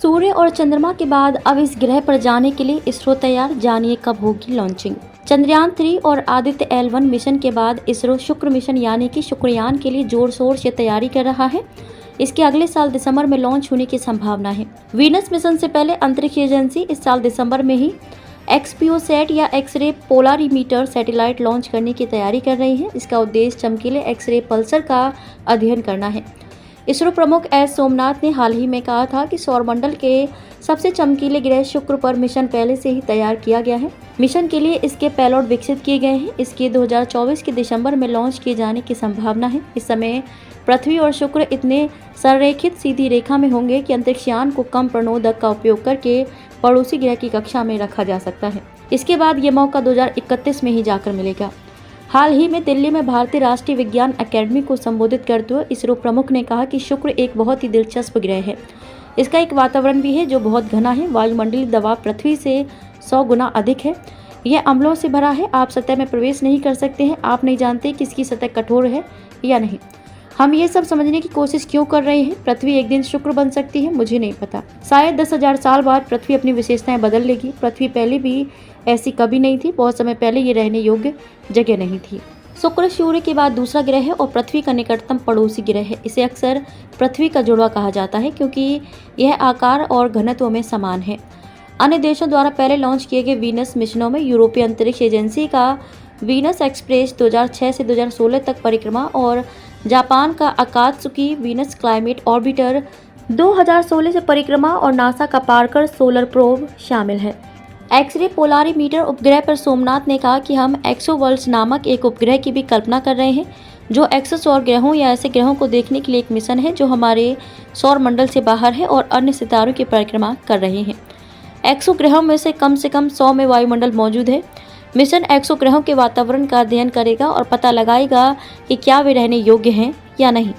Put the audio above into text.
सूर्य और चंद्रमा के बाद अब इस ग्रह पर जाने के लिए इसरो तैयार, जानिए कब होगी लॉन्चिंग। चंद्रयान 3 और आदित्य L1 मिशन के बाद इसरो शुक्र मिशन यानी कि शुक्रयान के लिए जोर शोर से तैयारी कर रहा है। इसके अगले साल दिसंबर में लॉन्च होने की संभावना है। वीनस मिशन से पहले अंतरिक्ष एजेंसी इस साल दिसंबर में ही एक्सपीओसैट या एक्स-रे पोलारीमीटर सैटेलाइट लॉन्च करने की तैयारी कर रही है। इसका उद्देश्य चमकीले एक्स-रे पल्सर का अध्ययन करना है। इसरो प्रमुख एस सोमनाथ ने हाल ही में कहा था कि सौरमंडल के सबसे चमकीले ग्रह शुक्र पर मिशन पहले से ही तैयार किया गया है। मिशन के लिए इसके पेलोड विकसित किए गए हैं। इसके 2024 के दिसंबर में लॉन्च किए जाने की संभावना है। इस समय पृथ्वी और शुक्र इतने संरेखित सीधी रेखा में होंगे कि अंतरिक्षयान को कम प्रणोदक का उपयोग करके पड़ोसी ग्रह की कक्षा में रखा जा सकता है। इसके बाद ये मौका 2031 में ही जाकर मिलेगा। हाल ही में दिल्ली में भारतीय राष्ट्रीय विज्ञान अकेडमी को संबोधित करते हुए इसरो प्रमुख ने कहा कि शुक्र एक बहुत ही दिलचस्प ग्रह है। इसका एक वातावरण भी है जो बहुत घना है। वायुमंडलीय दबाव पृथ्वी से 100 गुना अधिक है। यह अम्लों से भरा है। आप सतह में प्रवेश नहीं कर सकते हैं। आप नहीं जानते कि इसकी सतह कठोर है या नहीं। हम ये सब समझने की कोशिश क्यों कर रहे हैं? पृथ्वी एक दिन शुक्र बन सकती है, मुझे नहीं पता। शायद 10,000 साल बाद पृथ्वी अपनी विशेषताएं बदल लेगी। पृथ्वी पहले भी ऐसी कभी नहीं थी। बहुत समय पहले ये रहने योग्य जगह नहीं थी। शुक्र सूर्य के बाद दूसरा ग्रह है और पृथ्वी का निकटतम पड़ोसी ग्रह है। इसे अक्सर पृथ्वी का जुड़वा कहा जाता है क्योंकि यह आकार और घनत्व में समान है। अन्य देशों द्वारा पहले लॉन्च किए गए वीनस मिशनों में यूरोपीय अंतरिक्ष एजेंसी का वीनस एक्सप्रेस 2006 से 2016 तक परिक्रमा और जापान का अकात्सुकी वीनस क्लाइमेट ऑर्बिटर 2016 से परिक्रमा और नासा का पार्कर सोलर प्रोब शामिल है। एक्स-रे पोलारीमीटर उपग्रह पर सोमनाथ ने कहा कि हम एक्सोवर्ल्ड्स नामक एक उपग्रह की भी कल्पना कर रहे हैं जो एक्सोसौर ग्रहों या ऐसे ग्रहों को देखने के लिए एक मिशन है जो हमारे सौर मंडल से बाहर है और अन्य सितारों की परिक्रमा कर रहे हैं। एक्सो ग्रहों में से कम 100 में वायुमंडल मौजूद है। मिशन एक्सो ग्रहों के वातावरण का अध्ययन करेगा और पता लगाएगा कि क्या वे रहने योग्य हैं या नहीं।